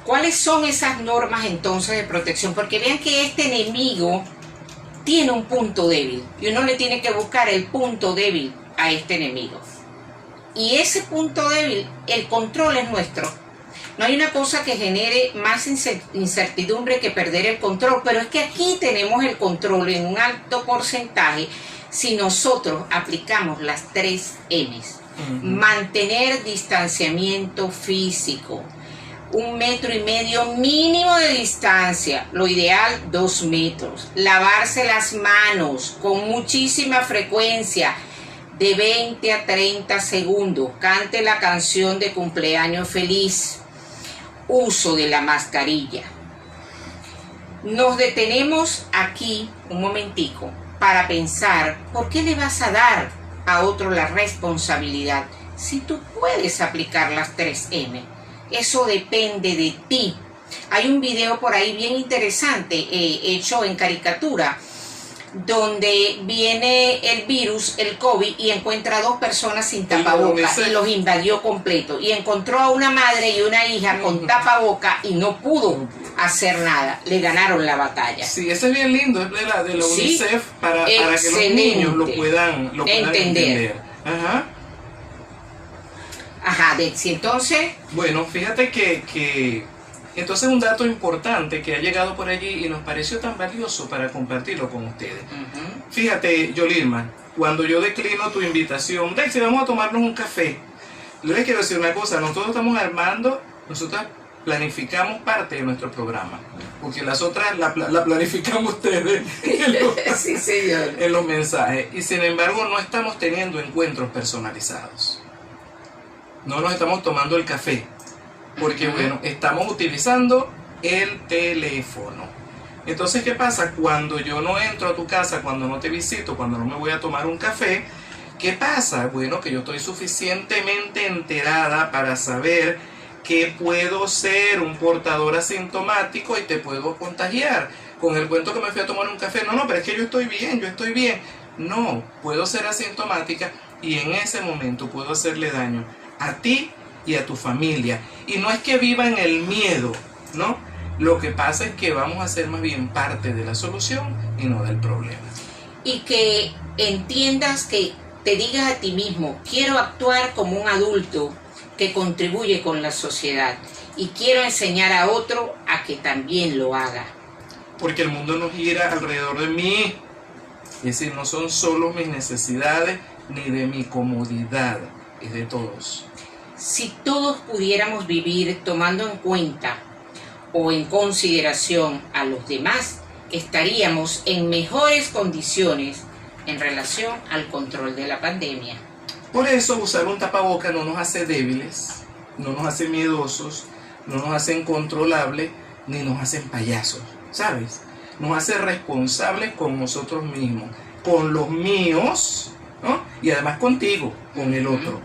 ¿Cuáles son esas normas entonces de protección? Porque vean que este enemigo tiene un punto débil y uno le tiene que buscar el punto débil a este enemigo. Y ese punto débil, el control es nuestro. No hay una cosa que genere más incertidumbre que perder el control, pero es que aquí tenemos el control en un alto porcentaje si nosotros aplicamos las 3 M's. Mantener distanciamiento físico, 1,5 metros mínimo de distancia, lo ideal 2 metros, lavarse las manos con muchísima frecuencia, de 20 a 30 segundos, cante la canción de cumpleaños feliz, uso de la mascarilla. Nos detenemos aquí un momentico para pensar, ¿por qué le vas a dar a otro la responsabilidad si tú puedes aplicar las 3 M? Eso depende de ti. Hay un video por ahí bien interesante hecho en caricatura, donde viene el virus, el COVID, y encuentra a 2 personas sin tapabocas y los invadió completo. Y encontró a una madre y una hija con tapabocas y no pudo hacer nada. Le ganaron la batalla. Sí, eso es bien lindo, es de la UNICEF, para que los niños lo puedan entender. Ajá, entonces... Bueno, fíjate que entonces un dato importante que ha llegado por allí y nos pareció tan valioso para compartirlo con ustedes. Fíjate, Yolirma, cuando yo declino tu invitación, Dexy, vamos a tomarnos un café. Yo les quiero decir una cosa, nosotros estamos armando, nosotros planificamos parte de nuestro programa, porque las otras la planificamos ustedes sí, señor, en los mensajes, y sin embargo no estamos teniendo encuentros personalizados. No nos estamos tomando el café, porque bueno, estamos utilizando el teléfono. Entonces, ¿qué pasa? Cuando yo no entro a tu casa, cuando no te visito, cuando no me voy a tomar un café, ¿qué pasa? Bueno, que yo estoy suficientemente enterada para saber que puedo ser un portador asintomático y te puedo contagiar. Con el cuento que me fui a tomar un café, no, pero es que yo estoy bien. No, puedo ser asintomática y en ese momento puedo hacerle daño a ti y a tu familia. Y no es que viva en el miedo, ¿no? Lo que pasa es que vamos a ser más bien parte de la solución y no del problema. Y que entiendas, que te digas a ti mismo, quiero actuar como un adulto que contribuye con la sociedad y quiero enseñar a otro a que también lo haga. Porque el mundo no gira alrededor de mí. Es decir, no son solo mis necesidades ni de mi comodidad, es de todos. Si todos pudiéramos vivir tomando en cuenta o en consideración a los demás, estaríamos en mejores condiciones en relación al control de la pandemia. Por eso usar un tapaboca no nos hace débiles, no nos hace miedosos, no nos hace incontrolables, ni nos hacen payasos, ¿sabes? Nos hace responsables con nosotros mismos, con los míos, ¿no? Y además contigo, con el otro.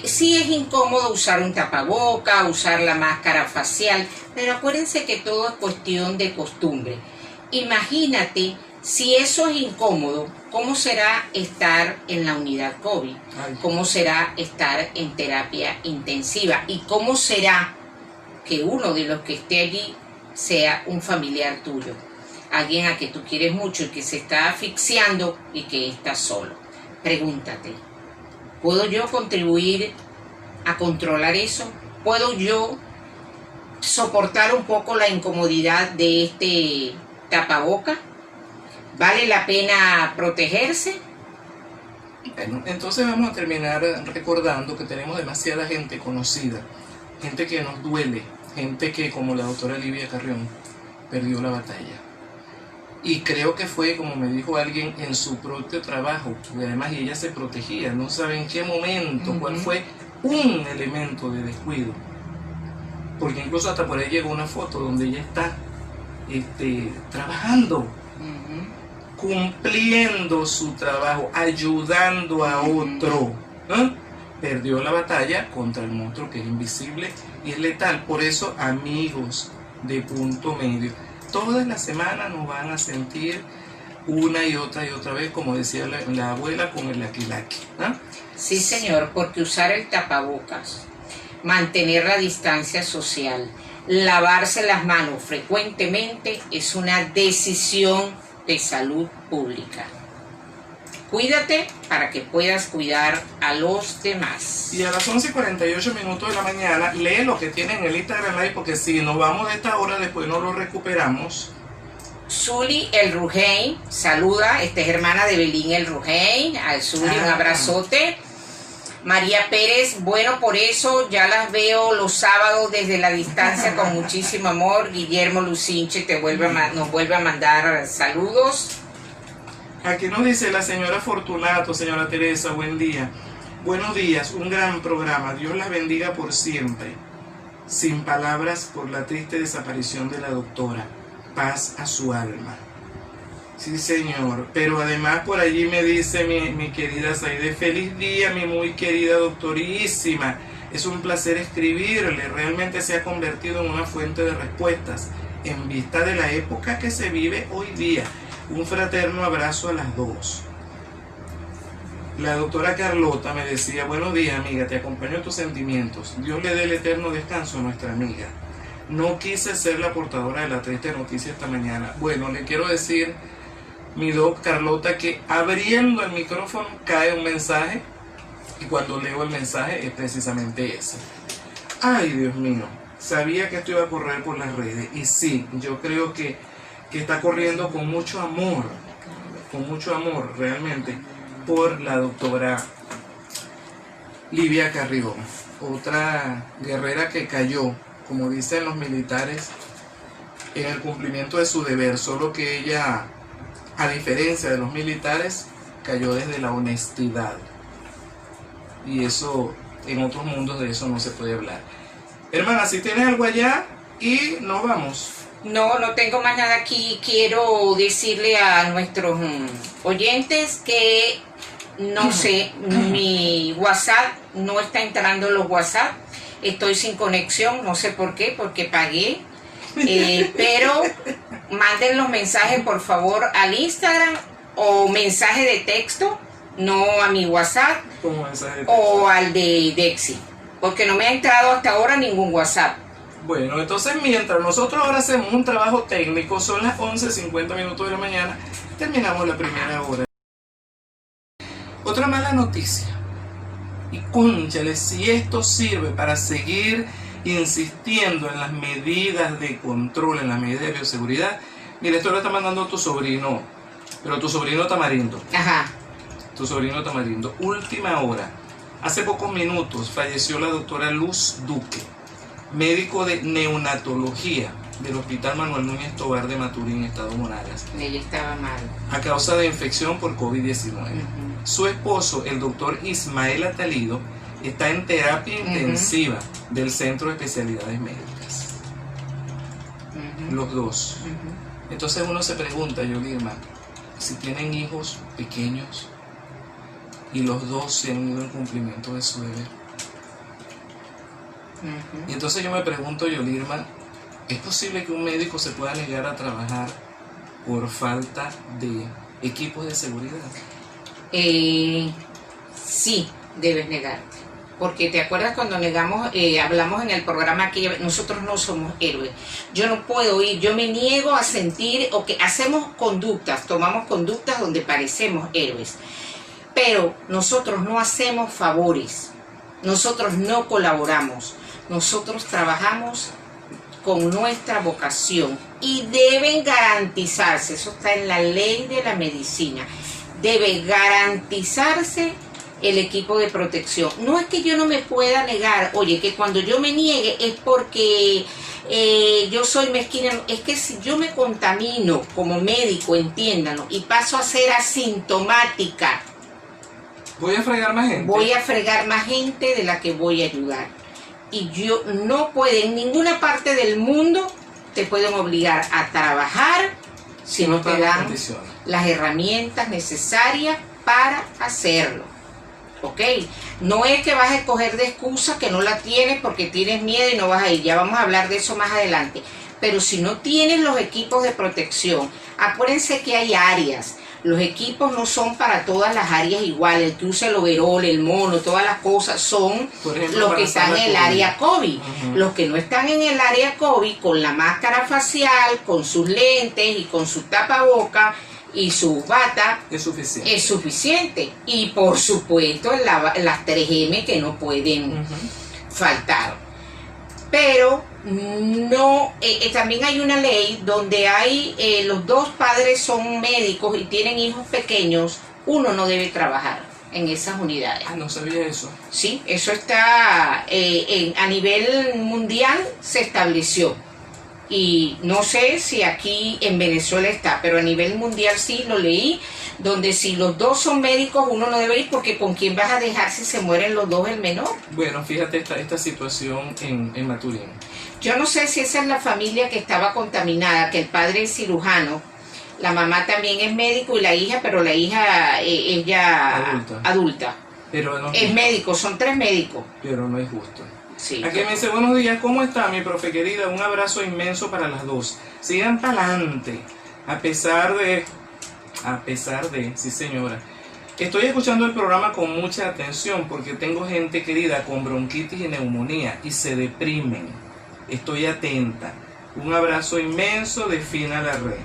Sí es incómodo usar un tapaboca, usar la máscara facial, pero acuérdense que todo es cuestión de costumbre. Imagínate, si eso es incómodo, ¿cómo será estar en la unidad COVID? ¿Cómo será estar en terapia intensiva? ¿Y cómo será que uno de los que esté allí sea un familiar tuyo? Alguien a que tú quieres mucho y que se está asfixiando y que está solo. Pregúntate, ¿puedo yo contribuir a controlar eso? ¿Puedo yo soportar un poco la incomodidad de este tapaboca? ¿Vale la pena protegerse? Bueno, entonces vamos a terminar recordando que tenemos demasiada gente conocida, gente que nos duele, gente que, como la doctora Livia Carrión, perdió la batalla. Y creo que fue, como me dijo alguien, en su propio trabajo, y además ella se protegía, no sabe en qué momento, cuál fue un elemento de descuido. Porque incluso hasta por ahí llegó una foto donde ella está trabajando, cumpliendo su trabajo, ayudando a otro, ¿no? Perdió la batalla contra el monstruo que es invisible y es letal. Por eso, amigos de Punto Medio, todas las semanas nos van a sentir una y otra vez, como decía la abuela, con el laquilaqui, ¿no? Sí, señor, porque usar el tapabocas mantener la distancia social, lavarse las manos frecuentemente es una decisión de salud pública. Cuídate para que puedas cuidar a los demás. Y a las 11:48 de la mañana, lee lo que tiene en el Instagram Live, porque si nos vamos de esta hora, después no lo recuperamos. Zuli El Rugein saluda, esta es hermana de Belín El Rugein, al Zuli un abrazote. María Pérez, bueno, por eso ya las veo los sábados desde la distancia con muchísimo amor. Guillermo Lucinche nos vuelve a mandar saludos. Aquí nos dice la señora Fortunato, señora Teresa, buen día. Buenos días, un gran programa, Dios las bendiga por siempre. Sin palabras por la triste desaparición de la doctora, paz a su alma. Sí, señor, pero además por allí me dice mi querida Saide, feliz día, mi muy querida doctorísima. Es un placer escribirle, realmente se ha convertido en una fuente de respuestas en vista de la época que se vive hoy día. Un fraterno abrazo a las dos. La doctora Carlota me decía, buenos días amiga, te acompaño en tus sentimientos. Dios le dé el eterno descanso a nuestra amiga. No quise ser la portadora de la triste noticia esta mañana. Bueno, le quiero decir, mi doc Carlota, que abriendo el micrófono cae un mensaje y cuando leo el mensaje es precisamente ese. Ay, Dios mío, sabía que esto iba a correr por las redes y sí, yo creo que está corriendo con mucho amor realmente por la doctora Livia Carrión, otra guerrera que cayó, como dicen los militares, en el cumplimiento de su deber, solo que ella, a diferencia de los militares, cayó desde la honestidad. Y eso, en otros mundos de eso no se puede hablar. Hermana, si tienes algo allá y nos vamos. No, no tengo más nada aquí. Quiero decirle a nuestros oyentes que, no sé, mi WhatsApp no está entrando los WhatsApp. Estoy sin conexión, no sé por qué, porque pagué. Pero manden los mensajes por favor al Instagram o mensaje de texto, no a mi WhatsApp o al de Dexy, porque no me ha entrado hasta ahora ningún WhatsApp. Bueno, entonces mientras nosotros ahora hacemos un trabajo técnico, son las 11:50 de la mañana, terminamos la primera hora. Otra mala noticia, y cónchale, si esto sirve para seguir insistiendo en las medidas de control, en las medidas de bioseguridad, mira, esto lo está mandando tu sobrino, pero tu sobrino Tamarindo. Ajá. Tu sobrino Tamarindo. Última hora, hace pocos minutos falleció la doctora Luz Duque, médico de neonatología del Hospital Manuel Núñez Tovar de Maturín, Estado Monagas. Ella estaba mal. A causa de infección por COVID-19. Su esposo, el doctor Ismael Atalido, está en terapia intensiva del Centro de Especialidades Médicas. Los dos. Entonces uno se pregunta, Yolirma, si tienen hijos pequeños y los dos se han ido en cumplimiento de su deber. Y entonces yo me pregunto, Yolirma, ¿es posible que un médico se pueda negar a trabajar por falta de equipos de seguridad? Sí, debes negarte. Porque te acuerdas cuando hablamos en el programa que nosotros no somos héroes. Yo no puedo ir, yo me niego a sentir, o que hacemos conductas, tomamos conductas donde parecemos héroes. Pero nosotros no hacemos favores, nosotros no colaboramos, nosotros trabajamos con nuestra vocación y deben garantizarse, eso está en la ley de la medicina, debe garantizarse el equipo de protección. No es que yo no me pueda negar, oye, que cuando yo me niegue es porque yo soy mezquina, es que si yo me contamino como médico, entiéndanlo, y paso a ser asintomática, voy a fregar más gente. Voy a fregar más gente de la que voy a ayudar. Y yo no puedo, en ninguna parte del mundo te pueden obligar a trabajar si no te dan las herramientas necesarias para hacerlo. ¿Ok? No es que vas a escoger de excusa que no la tienes porque tienes miedo y no vas a ir. Ya vamos a hablar de eso más adelante. Pero si no tienes los equipos de protección, acuérdense que hay áreas. Los equipos no son para todas las áreas igual. El que usa el overol, el mono, todas las cosas son los que están en el área COVID. Los que no están en el área COVID, con la máscara facial, con sus lentes y con su tapaboca y su bata, es suficiente. Y por supuesto las 3M que no pueden faltar. Pero no, también hay una ley donde hay los dos padres son médicos y tienen hijos pequeños, uno no debe trabajar en esas unidades. Ah, no sabía eso. Sí, eso está a nivel mundial se estableció. Y no sé si aquí en Venezuela está, pero a nivel mundial sí lo leí, donde si los dos son médicos uno no debe ir, porque ¿con quién vas a dejar si se mueren los dos el menor? Bueno, fíjate esta situación en Maturín. Yo no sé si esa es la familia que estaba contaminada, que el padre es cirujano, la mamá también es médico y la hija, pero la hija es ya adulta. Pero no es médico, son 3 médicos. Pero no es justo. Sí, aquí me dice, buenos días, ¿cómo está mi profe querida? Un abrazo inmenso para las dos. Sigan para adelante, a pesar de, sí señora. Estoy escuchando el programa con mucha atención porque tengo gente querida con bronquitis y neumonía y se deprimen. Estoy atenta. Un abrazo inmenso de Fina la Red.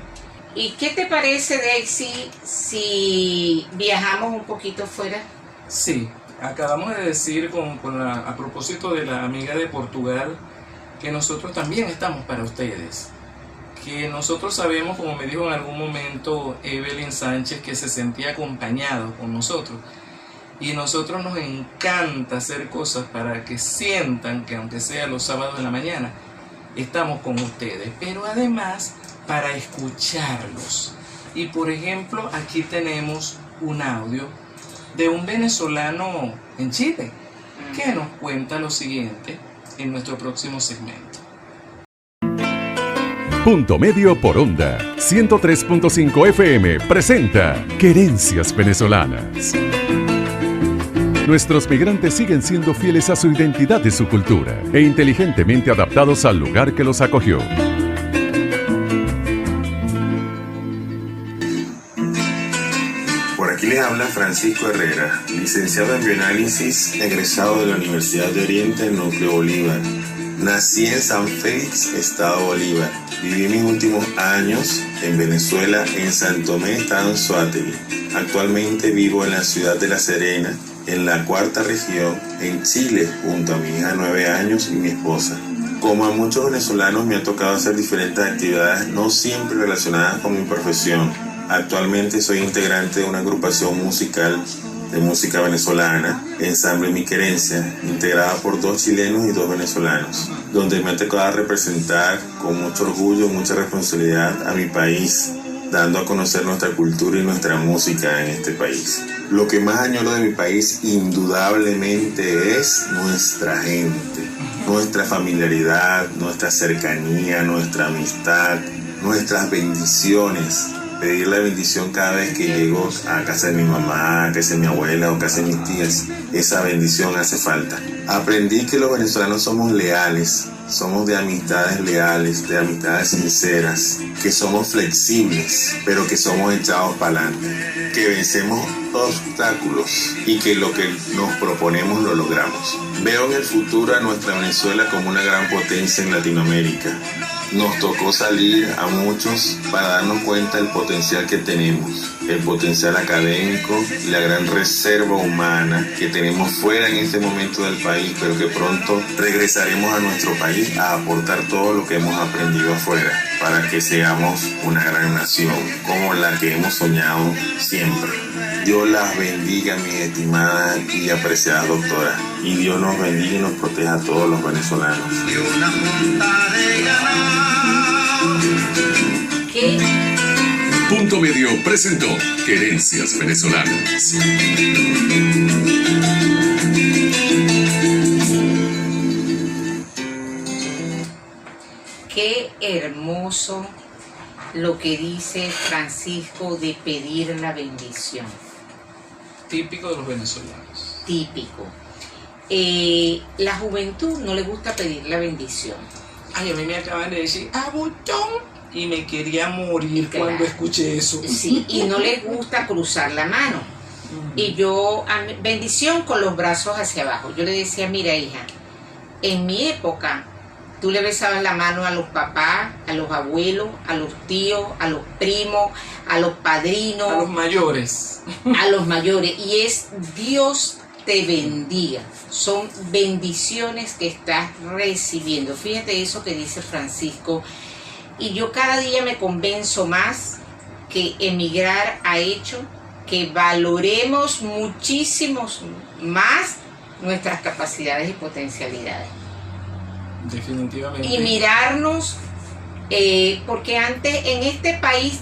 ¿Y qué te parece, Daisy, si viajamos un poquito fuera? Sí. Acabamos de decir a propósito de la amiga de Portugal que nosotros también estamos para ustedes, que nosotros sabemos, como me dijo en algún momento Evelyn Sánchez, que se sentía acompañado con nosotros, y nosotros nos encanta hacer cosas para que sientan que aunque sea los sábados de la mañana estamos con ustedes, pero además para escucharlos. Y por ejemplo, aquí tenemos un audio de un venezolano en Chile, que nos cuenta lo siguiente en nuestro próximo segmento. Punto Medio por Onda 103.5 FM presenta Querencias Venezolanas. Nuestros migrantes siguen siendo fieles a su identidad y su cultura e inteligentemente adaptados al lugar que los acogió. Aquí les habla Francisco Herrera, licenciado en bioanálisis, egresado de la Universidad de Oriente, Núcleo Bolívar. Nací en San Félix, Estado Bolívar. Viví mis últimos años en Venezuela, en San Tomé, Estado Anzoátegui. Actualmente vivo en la ciudad de La Serena, en la 4ª región, en Chile, junto a mi hija de 9 años y mi esposa. Como a muchos venezolanos me ha tocado hacer diferentes actividades, no siempre relacionadas con mi profesión. Actualmente soy integrante de una agrupación musical de música venezolana, Ensamble Mi Querencia, integrada por 2 chilenos y 2 venezolanos, donde me ha tocado representar con mucho orgullo y mucha responsabilidad a mi país, dando a conocer nuestra cultura y nuestra música en este país. Lo que más añoro de mi país indudablemente es nuestra gente, nuestra familiaridad, nuestra cercanía, nuestra amistad, nuestras bendiciones. Pedir la bendición cada vez que llego a casa de mi mamá, a casa de mi abuela o a casa de mis tías. Esa bendición hace falta. Aprendí que los venezolanos somos leales, somos de amistades leales, de amistades sinceras, que somos flexibles, pero que somos echados para adelante, que vencemos obstáculos y que lo que nos proponemos lo logramos. Veo en el futuro a nuestra Venezuela como una gran potencia en Latinoamérica. Nos tocó salir a muchos para darnos cuenta del potencial que tenemos, el potencial académico y la gran reserva humana que tenemos fuera en este momento del país, pero que pronto regresaremos a nuestro país a aportar todo lo que hemos aprendido afuera para que seamos una gran nación como la que hemos soñado siempre. Dios las bendiga, mi estimada y apreciada doctora, y Dios nos bendiga y nos proteja a todos los venezolanos. ¿Qué? Punto Medio presentó Querencias Venezolanas. Qué hermoso lo que dice Francisco de pedir la bendición. Típico de los venezolanos. Típico. La juventud no le gusta pedir la bendición. Ay, a mí me acaban de decir, abuchón. y me quería morir Claro. cuando escuché eso. Sí, y no les gusta cruzar la mano. Y yo, bendición con los brazos hacia abajo. Yo le decía, mira hija, en mi época, tú le besabas la mano a los papás, a los abuelos, a los tíos, a los primos, a los padrinos, A los mayores. a los mayores. Y es Dios te bendiga. Son bendiciones que estás recibiendo. Fíjate eso que dice Francisco. Y yo cada día me convenzo más que emigrar ha hecho que valoremos muchísimos más nuestras capacidades y potencialidades. Definitivamente. Y mirarnos, porque antes en este país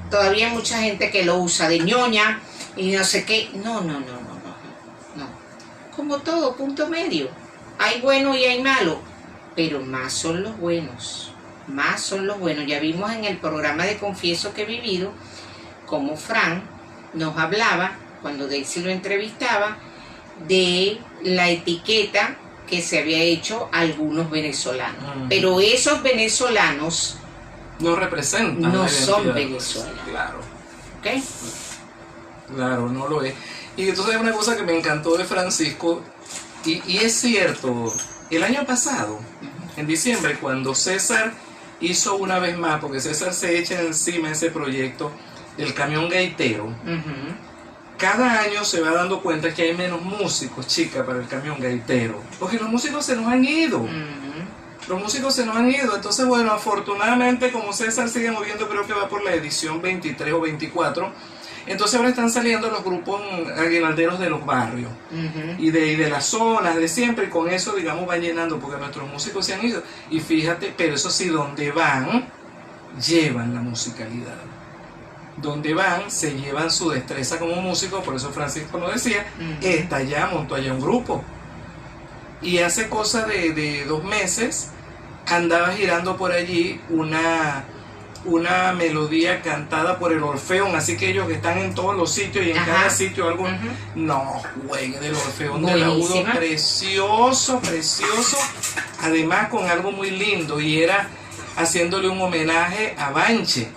todavía hay mucha gente que lo usa de ñoña y no sé qué. No. Como todo, punto medio. Hay bueno y hay malo, pero más son los buenos. Más son los buenos. Ya vimos en el programa de Confieso que he vivido como Fran nos hablaba, cuando Daisy lo entrevistaba, de la etiqueta que se había hecho a algunos venezolanos. Pero esos venezolanos no representan. no la son identidad. venezolanos. Claro. ¿Ok? Claro, no lo es. Y entonces hay una cosa que me encantó de Francisco, y es cierto, el año pasado, en diciembre, cuando César hizo una vez más, porque César se echa encima ese proyecto del camión gaitero, cada año se va dando cuenta que hay menos músicos, chicas, para el camión gaitero, porque los músicos se nos han ido. Los músicos se nos han ido, entonces bueno, afortunadamente como César sigue moviendo, creo que va por la edición 23 o 24, entonces ahora están saliendo los grupos aguinalderos de los barrios y de las zonas de siempre, y con eso digamos van llenando, porque nuestros músicos se han ido, y fíjate, pero eso sí, donde van, llevan la musicalidad. Donde van, se llevan su destreza como músico, por eso Francisco nos decía, está allá, montó allá un grupo. Y hace cosa de 2 meses andaba girando por allí una melodía cantada por el Orfeón, así que ellos que están en todos los sitios y en cada sitio algo, no juegue del Orfeón del Agudo, precioso, además con algo muy lindo, y era haciéndole un homenaje a Banche,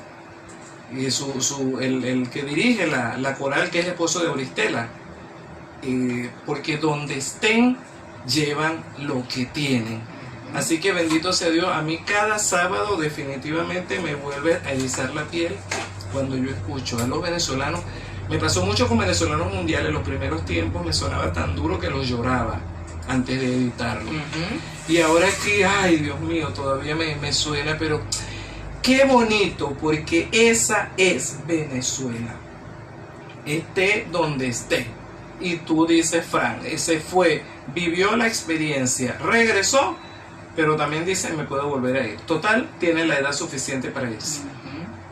y el que dirige la coral, que es el esposo de Auristela, porque donde estén llevan lo que tienen. Así que bendito sea Dios, a mí cada sábado definitivamente me vuelve a erizar la piel cuando yo escucho a los venezolanos. Me pasó mucho con venezolanos mundiales, los primeros tiempos me sonaba tan duro que los lloraba antes de editarlo. Y ahora aquí, ay Dios mío, todavía me suena, pero qué bonito, porque esa es Venezuela. Esté donde esté. Y tú dices, Fran, ese fue, vivió la experiencia, regresó, pero también dice, me puedo volver a ir. Total, tiene la edad suficiente para irse.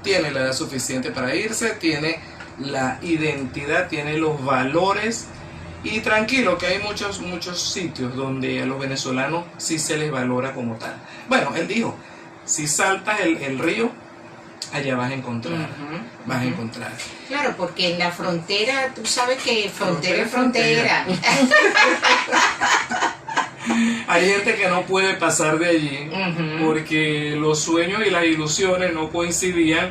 Tiene la edad suficiente para irse, tiene la identidad, tiene los valores. Y tranquilo, que hay muchos sitios donde a los venezolanos sí se les valora como tal. Bueno, él dijo, si saltas el río, allá vas a encontrar. Vas a encontrar. Claro, porque en la frontera, tú sabes que frontera es frontera. Hay gente que no puede pasar de allí porque los sueños y las ilusiones no coincidían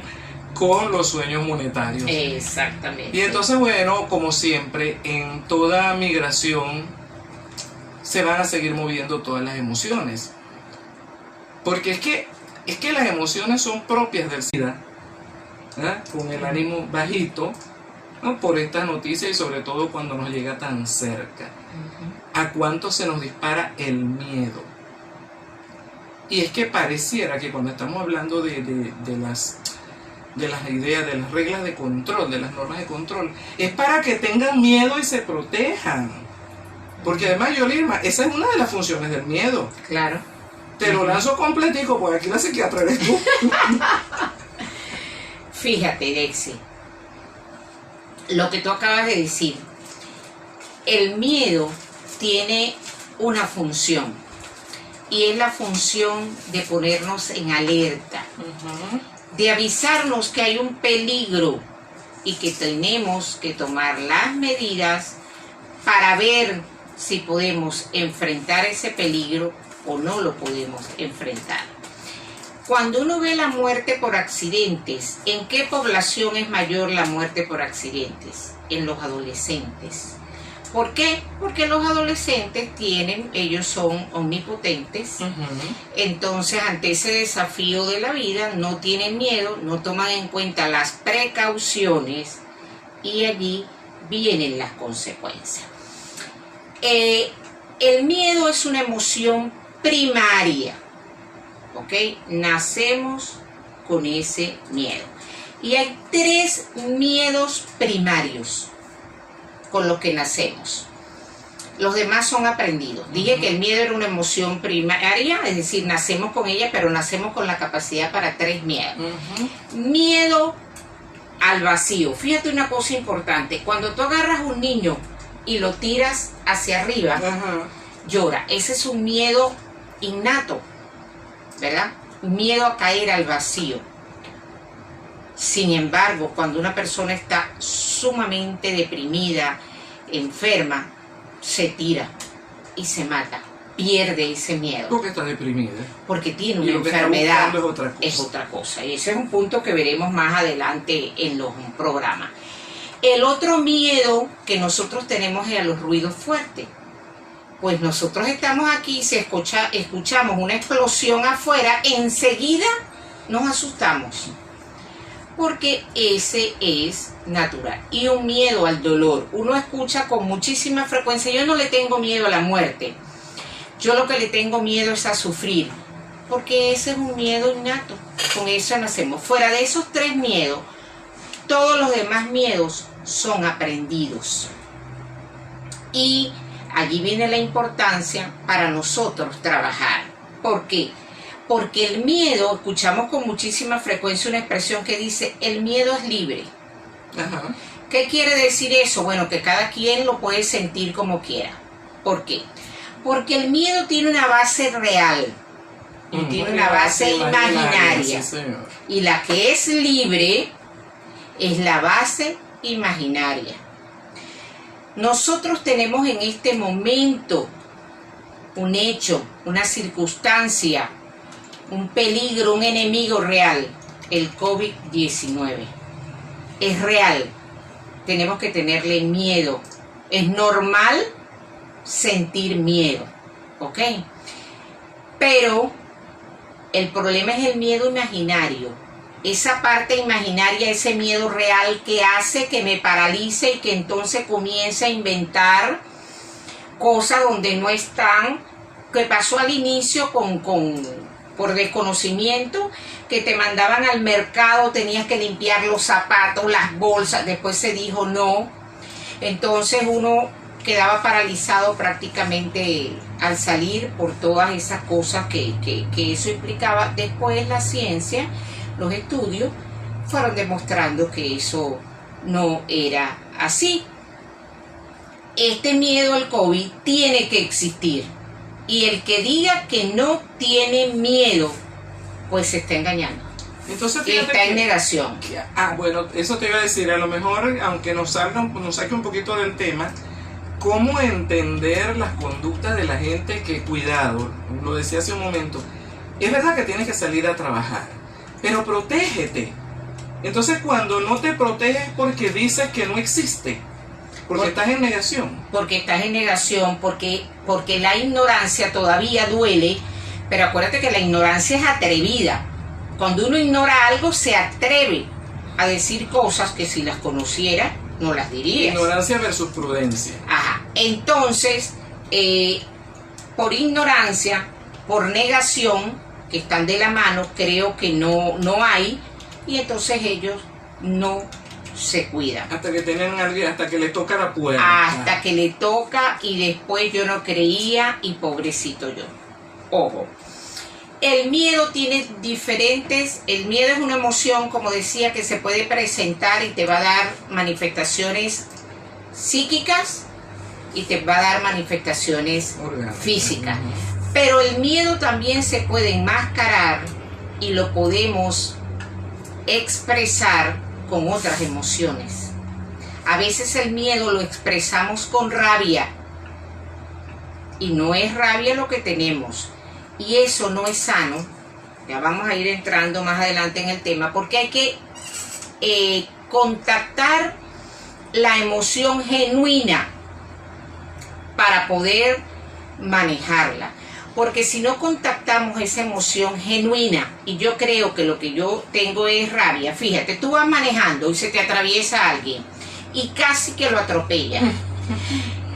con los sueños monetarios. Exactamente. Y entonces, bueno, como siempre, en toda migración se van a seguir moviendo todas las emociones. Porque es que las emociones son propias del SIDA, ¿verdad? Con el ánimo bajito, ¿no? Por estas noticias y sobre todo cuando nos llega tan cerca. ¿A cuánto se nos dispara el miedo? Y es que pareciera que cuando estamos hablando de las ideas, de las reglas de control, de las normas de control, es para que tengan miedo y se protejan. Porque además, Yolirma, esa es una de las funciones del miedo. Claro. Te lo lanzo completico, porque aquí la psiquiatra eres tú. Fíjate, Dexy, lo que tú acabas de decir, el miedo tiene una función, y es la función de ponernos en alerta, de avisarnos que hay un peligro y que tenemos que tomar las medidas para ver si podemos enfrentar ese peligro o no lo podemos enfrentar. Cuando uno ve la muerte por accidentes, ¿en qué población es mayor la muerte por accidentes? En los adolescentes. ¿Por qué? Porque los adolescentes ellos son omnipotentes, entonces ante ese desafío de la vida no tienen miedo, no toman en cuenta las precauciones y allí vienen las consecuencias. El miedo es una emoción primaria, ¿ok? Nacemos con ese miedo. Y hay 3 miedos primarios con los que nacemos. Los demás son aprendidos. Dije que el miedo era una emoción primaria, es decir, nacemos con ella, pero nacemos con la capacidad para 3 miedos. Miedo al vacío. Fíjate una cosa importante. Cuando tú agarras un niño y lo tiras hacia arriba, llora. Ese es un miedo innato, ¿verdad? Miedo a caer al vacío. Sin embargo, cuando una persona está sumamente deprimida, enferma, se tira y se mata, pierde ese miedo. Porque está deprimida. Porque tiene una enfermedad, es otra cosa. Y ese es un punto que veremos más adelante en los programas. El otro miedo que nosotros tenemos es a los ruidos fuertes. Pues nosotros estamos aquí, si escuchamos una explosión afuera, enseguida nos asustamos. Porque ese es natural. Y un miedo al dolor. Uno escucha con muchísima frecuencia, yo no le tengo miedo a la muerte. Yo lo que le tengo miedo es a sufrir. Porque ese es un miedo innato. Con eso nacemos. Fuera de esos 3 miedos, todos los demás miedos son aprendidos. Y allí viene la importancia para nosotros trabajar. ¿Por qué? Porque el miedo, escuchamos con muchísima frecuencia una expresión que dice, el miedo es libre. ¿Qué quiere decir eso? Bueno, que cada quien lo puede sentir como quiera. ¿Por qué? Porque el miedo tiene una base real y tiene una base imaginaria. Sí, y la que es libre es la base imaginaria. Nosotros tenemos en este momento un hecho, una circunstancia, un peligro, un enemigo real, el COVID-19. Es real, tenemos que tenerle miedo. Es normal sentir miedo, ¿ok? Pero el problema es el miedo imaginario. Esa parte imaginaria, ese miedo real que hace que me paralice y que entonces comience a inventar cosas donde no están, que pasó al inicio por desconocimiento, que te mandaban al mercado, tenías que limpiar los zapatos, las bolsas, después se dijo no, entonces uno quedaba paralizado prácticamente al salir por todas esas cosas que eso implicaba. Después la ciencia, los estudios, fueron demostrando que eso no era así. Este miedo al COVID tiene que existir. Y el que diga que no tiene miedo, pues se está engañando. Entonces, está en negación. Bueno, eso te iba a decir, a lo mejor, aunque nos saque un poquito del tema, ¿cómo entender las conductas de la gente que, cuidado, lo decía hace un momento, es verdad que tienes que salir a trabajar, pero protégete. Entonces, cuando no te proteges porque dices que no existe, porque estás en negación. Porque estás en negación, porque la ignorancia todavía duele, pero acuérdate que la ignorancia es atrevida. Cuando uno ignora algo, se atreve a decir cosas que si las conociera, no las dirías. Ignorancia versus prudencia. Ajá. Entonces, por ignorancia, por negación, que están de la mano, creo que no hay, y entonces ellos no se cuidan. Hasta que tienen alguien, hasta que le toca la puerta. Hasta que le toca y después yo no creía y pobrecito yo. Ojo. El miedo tiene diferentes, el miedo es una emoción, como decía, que se puede presentar y te va a dar manifestaciones psíquicas y te va a dar manifestaciones físicas. Pero el miedo también se puede enmascarar y lo podemos expresar con otras emociones. A veces el miedo lo expresamos con rabia y no es rabia lo que tenemos, y eso no es sano Ya vamos a ir entrando más adelante en el tema, porque hay que contactar la emoción genuina para poder manejarla. Porque si no contactamos esa emoción genuina, y yo creo que lo que yo tengo es rabia, fíjate, tú vas manejando y se te atraviesa alguien y casi que lo atropella.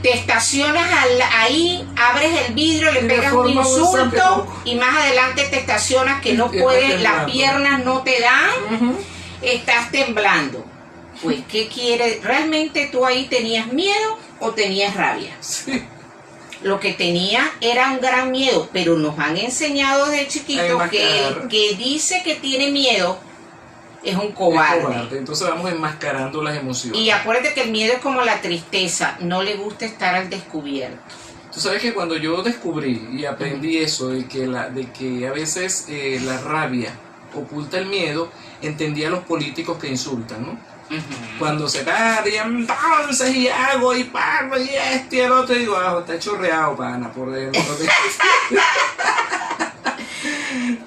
Te estacionas ahí, abres el vidrio, le pegas un insulto y más adelante te estacionas que no puedes, las piernas no te dan, estás temblando. Pues, ¿qué quieres? ¿Realmente tú ahí tenías miedo o tenías rabia? Sí. Lo que tenía era un gran miedo, pero nos han enseñado desde chiquitos que el que dice que tiene miedo es un cobarde. Entonces vamos enmascarando las emociones. Y acuérdate que el miedo es como la tristeza, no le gusta estar al descubierto. Tú sabes que cuando yo descubrí y aprendí eso, de que a veces la rabia oculta el miedo, entendí a los políticos que insultan, ¿no? Cuando se y entonces y hago y pago y este y el otro, digo, está chorreado, pana, por dentro.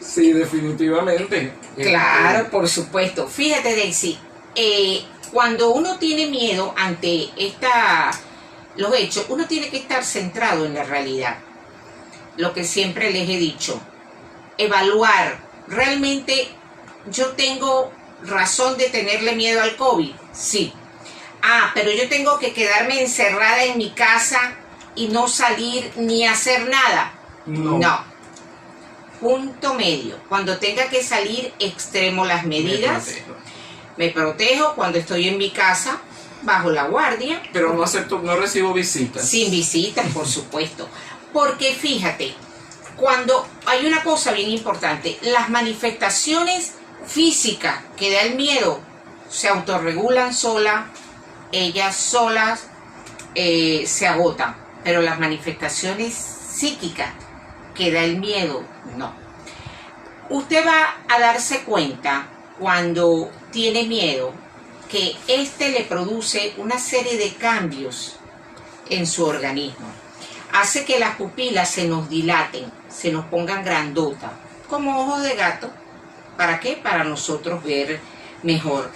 Sí, definitivamente. Claro, por supuesto. Fíjate, Daisy, cuando uno tiene miedo ante los hechos, uno tiene que estar centrado en la realidad. Lo que siempre les he dicho, evaluar, realmente yo tengo razón de tenerle miedo al COVID, sí. Pero yo tengo que quedarme encerrada en mi casa y no salir ni hacer nada. No. Punto medio. Cuando tenga que salir, extremo las medidas. Me protejo cuando estoy en mi casa, bajo la guardia. Pero no recibo visitas. Sin visitas, por supuesto. Porque fíjate, cuando hay una cosa bien importante, las manifestaciones físicas que da el miedo se autorregulan ellas solas se agotan, pero las manifestaciones psíquicas que da el miedo, no. Usted va a darse cuenta cuando tiene miedo que le produce una serie de cambios en su organismo. Hace que las pupilas se nos dilaten, se nos pongan grandotas, como ojos de gato. ¿Para qué? Para nosotros ver mejor.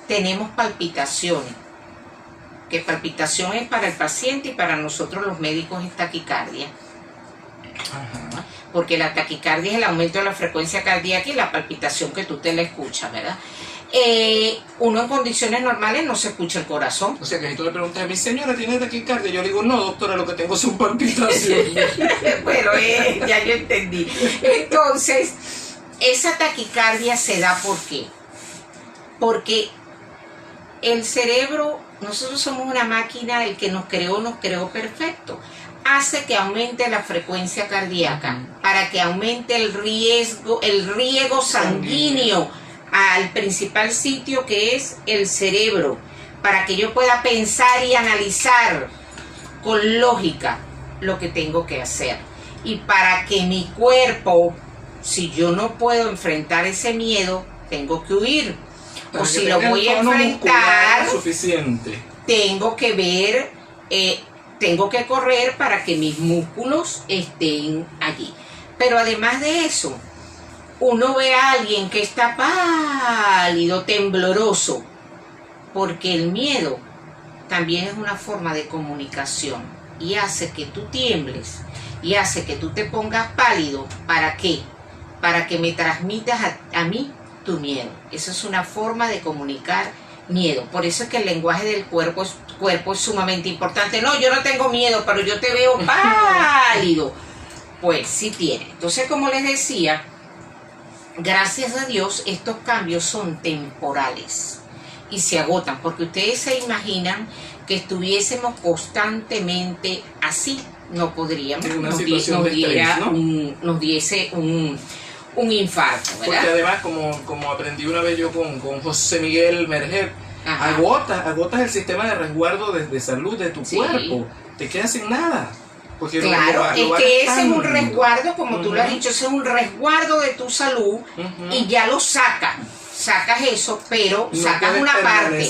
Tenemos palpitaciones, que palpitación es para el paciente y para nosotros los médicos es taquicardia. Porque la taquicardia es el aumento de la frecuencia cardíaca y la palpitación que tú te la escuchas, ¿verdad? Uno en condiciones normales no se escucha el corazón. O sea que si tú le preguntas a mi señora, ¿tiene taquicardia? Yo le digo, no, doctora, lo que tengo son palpitaciones. Bueno, ya yo entendí. Entonces, esa taquicardia se da ¿por qué? Porque el cerebro, nosotros somos una máquina, el que nos creó perfecto. Hace que aumente la frecuencia cardíaca para que aumente el riego sanguíneo al principal sitio que es el cerebro, para que yo pueda pensar y analizar con lógica lo que tengo que hacer. Y para que mi cuerpo, si yo no puedo enfrentar ese miedo, tengo que huir. O si lo voy a enfrentar, suficiente. Tengo que ver, tengo que correr para que mis músculos estén allí. Pero además de eso, uno ve a alguien que está pálido, tembloroso, porque el miedo también es una forma de comunicación y hace que tú tiembles y hace que tú te pongas pálido. ¿Para qué? Para que me transmitas a mí tu miedo. Esa es una forma de comunicar miedo. Por eso es que el lenguaje del cuerpo es sumamente importante. No, yo no tengo miedo, pero yo te veo pálido. Pues sí tiene. Entonces, como les decía, gracias a Dios estos cambios son temporales y se agotan, porque ustedes se imaginan que estuviésemos constantemente así, no podríamos, nos diese un infarto, ¿verdad? Porque además, como aprendí una vez yo con José Miguel Merger, agotas el sistema de resguardo de salud de tu cuerpo, te quedas sin nada. Porque claro, es que ese es un resguardo, como tú lo has dicho, ese es un resguardo de tu salud y ya lo sacas eso, pero no sacas una parte.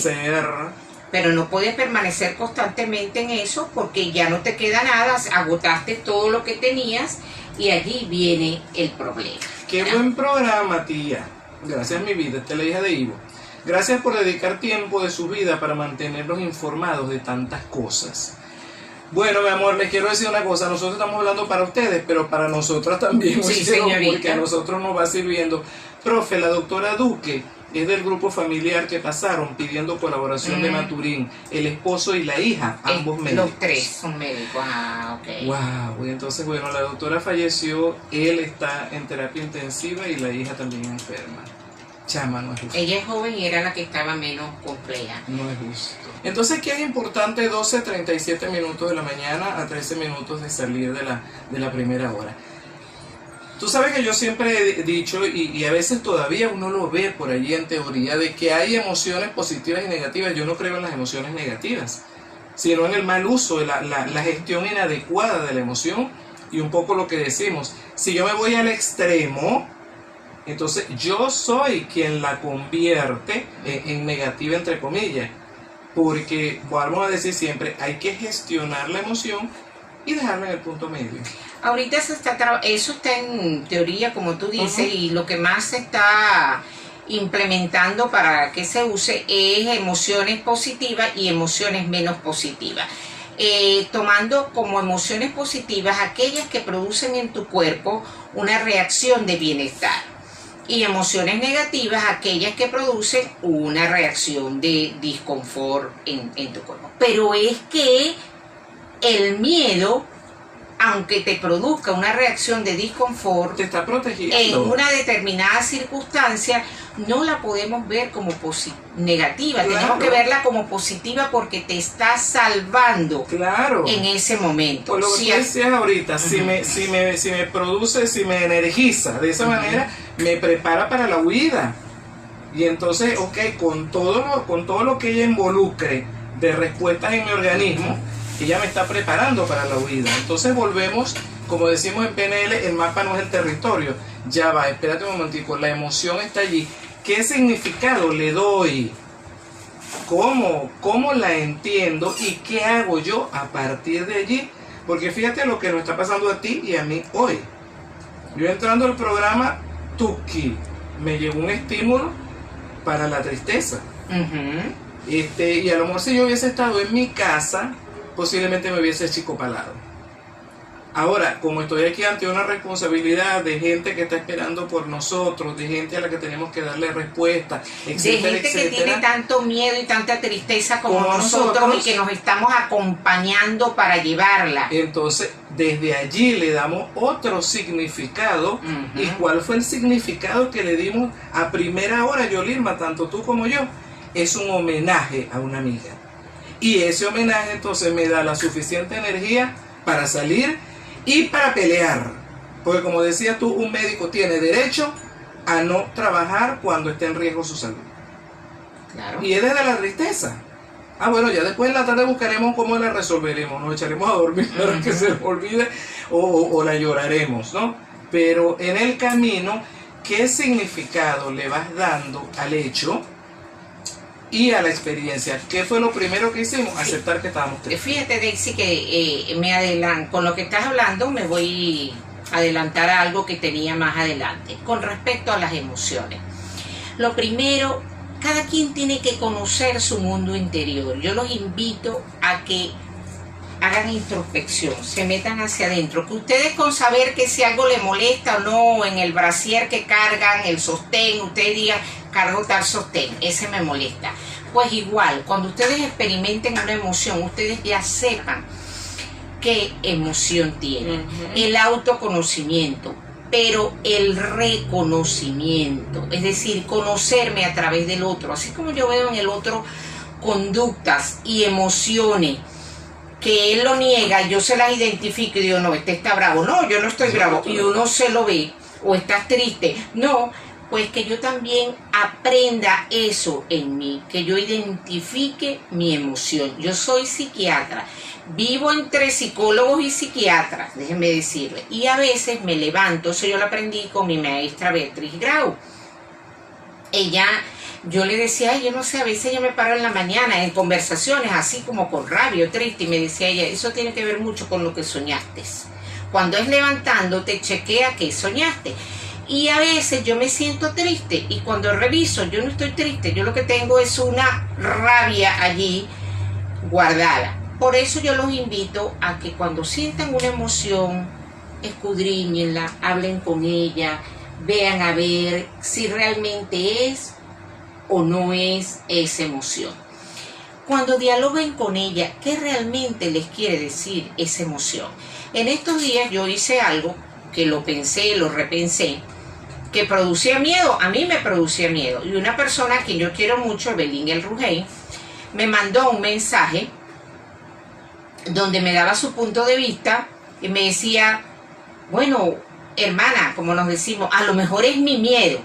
Pero no puedes permanecer constantemente en eso porque ya no te queda nada, agotaste todo lo que tenías y allí viene el problema. Qué buen programa, tía. Gracias, mi vida. Esta es la hija de Ivo. Gracias por dedicar tiempo de su vida para mantenernos informados de tantas cosas. Bueno, mi amor, les quiero decir una cosa. Nosotros estamos hablando para ustedes, pero para nosotras también. Sí, oyeron, señorita. porque a nosotros nos va sirviendo. Profe, la doctora Duque es del grupo familiar que pasaron pidiendo colaboración de Maturín. El esposo y la hija, ambos médicos. Los tres son médicos. Ah, ok. Wow, y entonces, bueno, la doctora falleció, él está en terapia intensiva y la hija también enferma. Chama, no es justo. Ella es joven y era la que estaba menos compleja. No es justo. Entonces, ¿qué es importante? 12:37 minutos de la mañana a 13 minutos de salir de la primera hora. Tú sabes que yo siempre he dicho, y a veces todavía uno lo ve por allí en teoría, de que hay emociones positivas y negativas. Yo no creo en las emociones negativas, sino en el mal uso, la gestión inadecuada de la emoción y un poco lo que decimos. Si yo me voy al extremo, entonces yo soy quien la convierte en negativa, entre comillas, porque vamos a decir siempre, hay que gestionar la emoción y dejarla en el punto medio. Ahorita eso está en teoría, como tú dices, y lo que más se está implementando para que se use es emociones positivas y emociones menos positivas. Tomando como emociones positivas aquellas que producen en tu cuerpo una reacción de bienestar, y emociones negativas aquellas que producen una reacción de disconfort en tu cuerpo. Pero es que el miedo, aunque te produzca una reacción de disconfort, Te está protegiendo. en una determinada circunstancia, no la podemos ver como negativa. Claro. Tenemos que verla como positiva porque te está salvando Claro. en ese momento. Por lo que Si tú a- decías ahorita, si me produce, si me energiza de esa manera, me prepara para la huida. Y entonces, ok, con todo lo que ella involucre de respuestas en mi organismo, ella me está preparando para la huida. Entonces volvemos, como decimos en PNL, el mapa no es el territorio. Ya va, espérate un momentico, la emoción está allí. ¿Qué significado le doy? ¿Cómo la entiendo? ¿Y qué hago yo a partir de allí? Porque fíjate lo que nos está pasando a ti y a mí hoy. Yo entrando al programa Tuki, me llegó un estímulo para la tristeza. Ujú. Y a lo mejor si yo hubiese estado en mi casa, posiblemente me hubiese achicopalado. Ahora, como estoy aquí ante una responsabilidad de gente que está esperando por nosotros, de gente a la que tenemos que darle respuesta, De etcétera, gente que tiene etcétera, tanto miedo y tanta tristeza como Como nosotros, nosotros. y que nos estamos acompañando para llevarla. entonces desde allí le damos otro significado. Ujú. ¿Y cuál fue el significado que le dimos a primera hora, Yolirma, tanto tú como yo? Es un homenaje a una amiga. Y ese homenaje entonces me da la suficiente energía para salir y para pelear. Porque como decías tú, un médico tiene derecho a no trabajar cuando esté en riesgo su salud. Claro. Y es desde la tristeza. Ah, bueno, ya después en la tarde buscaremos cómo la resolveremos. Nos echaremos a dormir para que se nos olvide o la lloraremos, ¿no? Pero en el camino, ¿qué significado le vas dando al hecho y a la experiencia? ¿Qué fue lo primero que hicimos? Aceptar que estábamos tristes. Fíjate, Daisy, que con lo que estás hablando me voy a adelantar a algo que tenía más adelante. Con respecto a las emociones. Lo primero, cada quien tiene que conocer su mundo interior. Yo los invito a que hagan introspección, se metan hacia adentro, que ustedes con saber que si algo les molesta o no en el brasier que cargan, el sostén, ustedes digan, cargo tal sostén, ese me molesta. Pues igual, cuando ustedes experimenten una emoción, ustedes ya sepan qué emoción tienen. El autoconocimiento, pero el reconocimiento, es decir, conocerme a través del otro, así como yo veo en el otro conductas y emociones que él lo niega, yo se las identifico y digo, no, este está bravo, no, yo no estoy bravo, y uno se lo ve, o estás triste, no, pues que yo también aprenda eso en mí, que yo identifique mi emoción. Yo soy psiquiatra, vivo entre psicólogos y psiquiatras, déjenme decirle, y a veces me levanto, eso yo lo aprendí con mi maestra Beatriz Grau. Ella, yo le decía, ay, yo no sé, a veces yo me paro en la mañana en conversaciones así como con rabia o triste, y me decía ella, eso tiene que ver mucho con lo que soñaste. Cuando es levantándote, chequea que soñaste. Y a veces yo me siento triste y cuando reviso yo no estoy triste, yo lo que tengo es una rabia allí guardada. Por eso yo los invito a que cuando sientan una emoción, escudriñenla, hablen con ella, vean a ver si realmente es o no es esa emoción. Cuando dialoguen con ella, ¿qué realmente les quiere decir esa emoción? En estos días yo hice algo que lo pensé, lo repensé, que producía miedo, a mí me producía miedo. Y una persona que yo quiero mucho, Evelyn El Rugey, me mandó un mensaje donde me daba su punto de vista y me decía, bueno, hermana, como nos decimos, a lo mejor es mi miedo.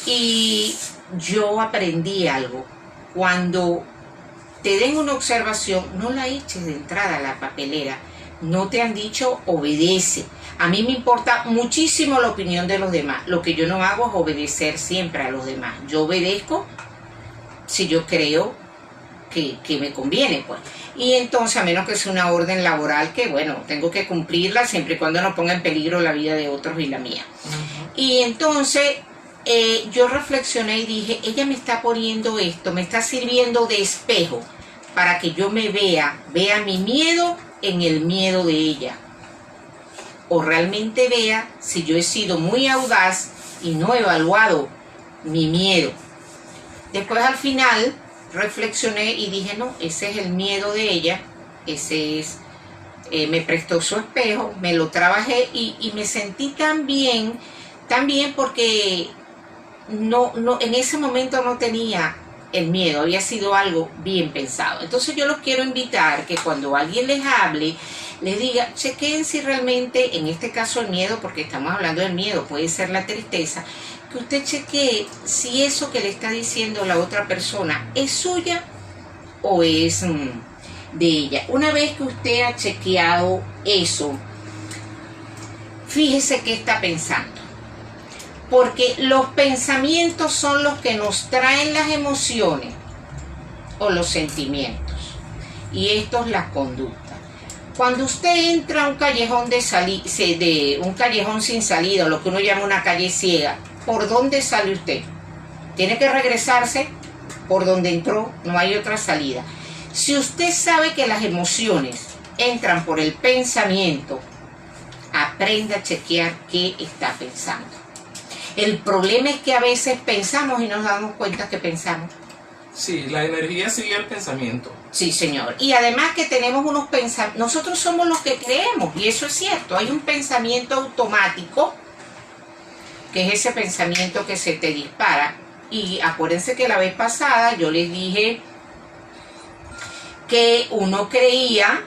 Y yo aprendí algo. Cuando te den una observación, no la eches de entrada a la papelera. No te han dicho, obedece. A mí me importa muchísimo la opinión de los demás. Lo que yo no hago es obedecer siempre a los demás. Yo obedezco si yo creo que me conviene, pues. Y entonces, a menos que sea una orden laboral que, bueno, tengo que cumplirla siempre y cuando no ponga en peligro la vida de otros y la mía. Y entonces yo reflexioné y dije, ella me está poniendo esto, me está sirviendo de espejo para que yo me vea mi miedo en el miedo de ella. O realmente vea si yo he sido muy audaz y no he evaluado mi miedo. Después al final reflexioné y dije, no, ese es el miedo de ella, ese es, me prestó su espejo, me lo trabajé y me sentí tan bien porque no, en ese momento no tenía el miedo, había sido algo bien pensado. Entonces yo los quiero invitar que cuando alguien les hable, les diga, chequen si realmente, en este caso el miedo, porque estamos hablando del miedo, puede ser la tristeza, que usted chequee si eso que le está diciendo la otra persona es suya o es de ella. Una vez que usted ha chequeado eso, fíjese qué está pensando. Porque los pensamientos son los que nos traen las emociones o los sentimientos. Y esto es la conducta. Cuando usted entra a un callejón un callejón sin salida, o lo que uno llama una calle ciega, ¿por dónde sale usted? Tiene que regresarse por donde entró, no hay otra salida. Si usted sabe que las emociones entran por el pensamiento, aprenda a chequear qué está pensando. El problema es que a veces pensamos y nos damos cuenta que pensamos. Sí, la energía sigue el pensamiento. Sí, señor. Y además que tenemos unos pensamientos, nosotros somos los que creemos, y eso es cierto. Hay un pensamiento automático, que es ese pensamiento que se te dispara. Y acuérdense que la vez pasada yo les dije que uno creía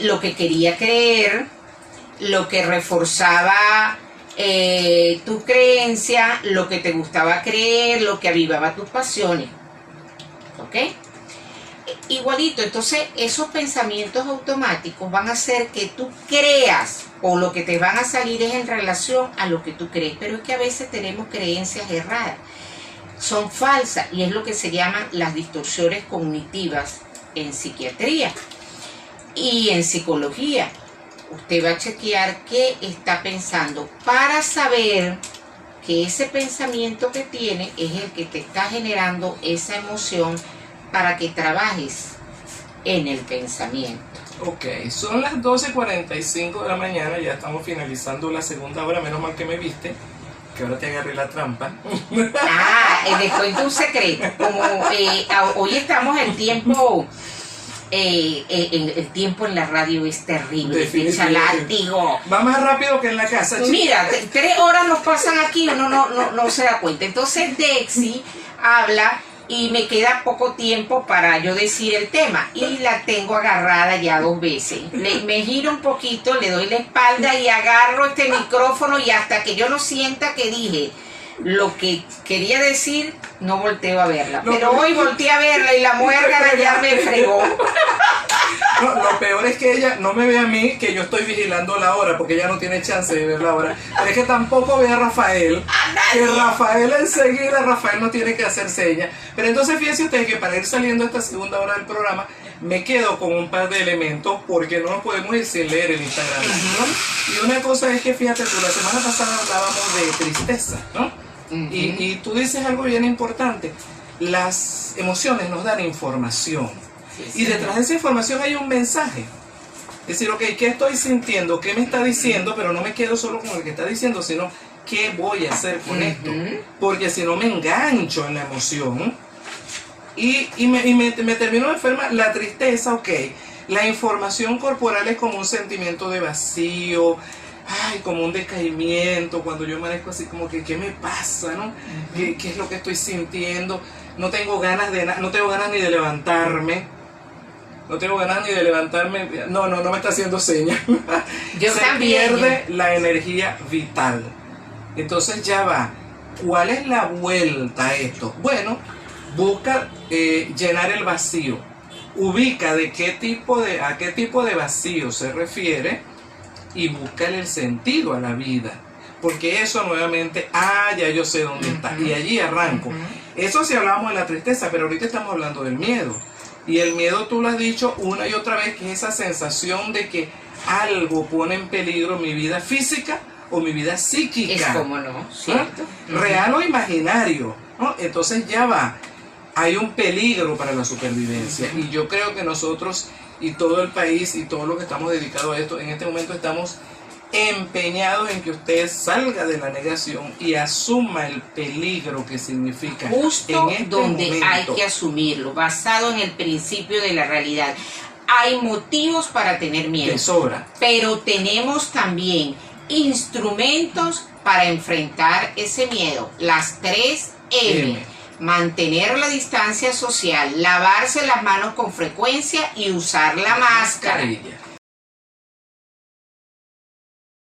lo que quería creer, lo que reforzaba tu creencia, lo que te gustaba creer, lo que avivaba tus pasiones. ¿Ok? Igualito, entonces esos pensamientos automáticos van a hacer que tú creas, o lo que te van a salir es en relación a lo que tú crees, pero es que a veces tenemos creencias erradas, son falsas, y es lo que se llaman las distorsiones cognitivas en psiquiatría y en psicología. Usted va a chequear qué está pensando para saber que ese pensamiento que tiene es el que te está generando esa emoción para que trabajes en el pensamiento. Ok, son las 12:45 de la mañana, ya estamos finalizando la segunda hora, menos mal que me viste, que ahora te agarré la trampa. Les cuento un secreto, como hoy estamos en tiempo... el tiempo en la radio es terrible, fecha látigo. Va más rápido que en la casa, chica. Mira, 3 horas nos pasan aquí, uno no se da cuenta. Entonces Dexy habla y me queda poco tiempo para yo decir el tema, y la tengo agarrada ya 2 veces. Me giro un poquito, le doy la espalda y agarro este micrófono, y hasta que yo no sienta que dije lo que quería decir, no volteo a verla. Pero hoy volteé a verla y la muérgara ya me fregó. No, lo peor es que ella no me ve a mí, que yo estoy vigilando la hora, porque ella no tiene chance de ver la hora. Pero es que tampoco ve a Rafael, que Rafael enseguida, Rafael no tiene que hacer señas. Pero entonces fíjense ustedes que para ir saliendo esta segunda hora del programa, me quedo con un par de elementos porque no nos podemos ir sin leer el Instagram, ¿no? Y una cosa es que, fíjate, tú la semana pasada hablábamos de tristeza, ¿no? Y tú dices algo bien importante. Las emociones nos dan información. Y detrás de esa información hay un mensaje. Es decir, ok, ¿qué estoy sintiendo? ¿Qué me está diciendo? Pero no me quedo solo con el que está diciendo, sino ¿qué voy a hacer con esto? Porque si no me engancho en la emoción y me termino de enfermar. La tristeza, ok. La información corporal es como un sentimiento de vacío, ay, como un decaimiento, cuando yo amanezco así como que, ¿qué me pasa, no? ¿Qué es lo que estoy sintiendo? No tengo ganas no tengo ganas ni de levantarme. No tengo ganas ni de levantarme. No me está haciendo señas. Yo Se también. pierde la energía vital. Entonces ya va. ¿Cuál es la vuelta a esto? Bueno, busca llenar el vacío. Ubica a qué tipo de vacío se refiere y búscale el sentido a la vida. Porque eso nuevamente, ya yo sé dónde está. Y allí arranco. Eso sí hablábamos de la tristeza, pero ahorita estamos hablando del miedo. Y el miedo, tú lo has dicho una y otra vez, que es esa sensación de que algo pone en peligro mi vida física o mi vida psíquica. Es como no, ¿cierto? Real o imaginario, ¿no? Entonces ya va. Hay un peligro para la supervivencia. Y yo creo que nosotros y todo el país y todo lo que estamos dedicados a esto, en este momento estamos empeñados en que usted salga de la negación y asuma el peligro que significa Justo en este donde momento. hay que asumirlo, basado en el principio de la realidad. Hay motivos para tener miedo, Que sobra. pero tenemos también instrumentos para enfrentar ese miedo. Las 3 M. Mantener la distancia social, lavarse las manos con frecuencia y usar la máscara. Mascarilla.